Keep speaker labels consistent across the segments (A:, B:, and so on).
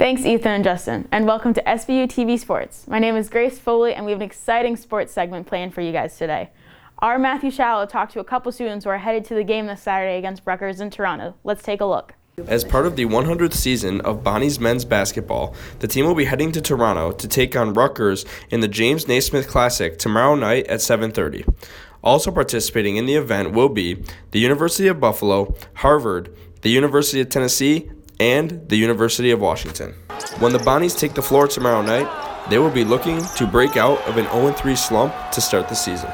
A: Thanks, Ethan and Justin, and welcome to SBU-TV Sports. My name is Grace Foley, and we have an exciting sports segment planned for you guys today. Our Matthew Shallow talked to a couple students who are headed to the game this Saturday against Rutgers in Toronto. Let's take a look.
B: As part of the 100th season of Bonnie's men's basketball, the team will be heading to Toronto to take on Rutgers in the James Naismith Classic tomorrow night at 7:30. Also participating in the event will be the University of Buffalo, Harvard, the University of Tennessee, and the University of Washington. When the Bonnies take the floor tomorrow night, they will be looking to break out of an 0-3 slump to start the season.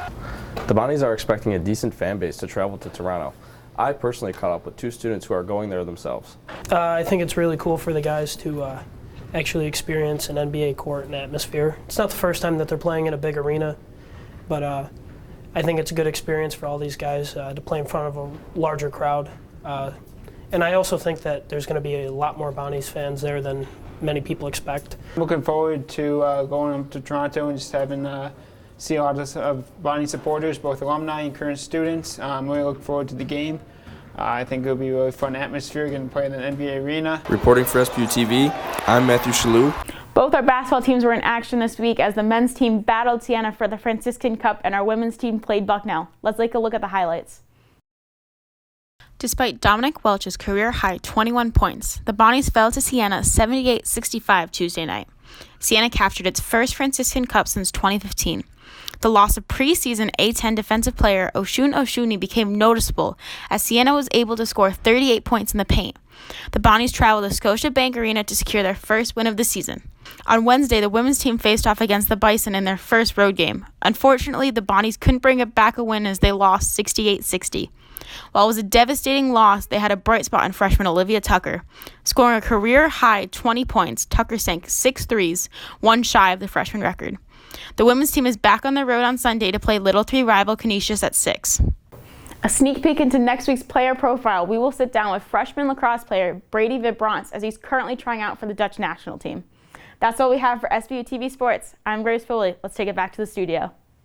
C: The Bonnies are expecting a decent fan base to travel to Toronto. I personally caught up with two students who are going there themselves.
D: I think it's really cool for the guys to actually experience an NBA court and atmosphere. It's not the first time that they're playing in a big arena, but I think it's a good experience for all these guys to play in front of a larger crowd. And I also think that there's going to be a lot more Bonnies fans there than many people expect.
E: Looking forward to going up to Toronto and just having see a lot of Bonnie supporters, both alumni and current students. Really look forward to the game. I think it'll be a really fun atmosphere, getting to play in an NBA arena.
B: Reporting for SBU-TV, I'm Matthew Shalhoub.
A: Both our basketball teams were in action this week as the men's team battled Siena for the Franciscan Cup and our women's team played Bucknell. Let's take a look at the highlights. Despite Dominic Welch's career-high 21 points, the Bonnies fell to Siena 78-65 Tuesday night. Siena captured its first Franciscan Cup since 2015. The loss of preseason A-10 defensive player Oshun Oshuni became noticeable as Siena was able to score 38 points in the paint. The Bonnies traveled to Scotiabank Arena to secure their first win of the season. On Wednesday, the women's team faced off against the Bison in their first road game. Unfortunately, the Bonnies couldn't bring it back a win as they lost 68-60. While it was a devastating loss, they had a bright spot in freshman Olivia Tucker. Scoring a career-high 20 points, Tucker sank 6 threes, one shy of the freshman record. The women's team is back on the road on Sunday to play Little 3 rival Canisius at 6. A sneak peek into next week's player profile, we will sit down with freshman lacrosse player Brady Vibrance as he's currently trying out for the Dutch national team. That's all we have for SBU-TV Sports. I'm Grace Foley. Let's take it back to the studio.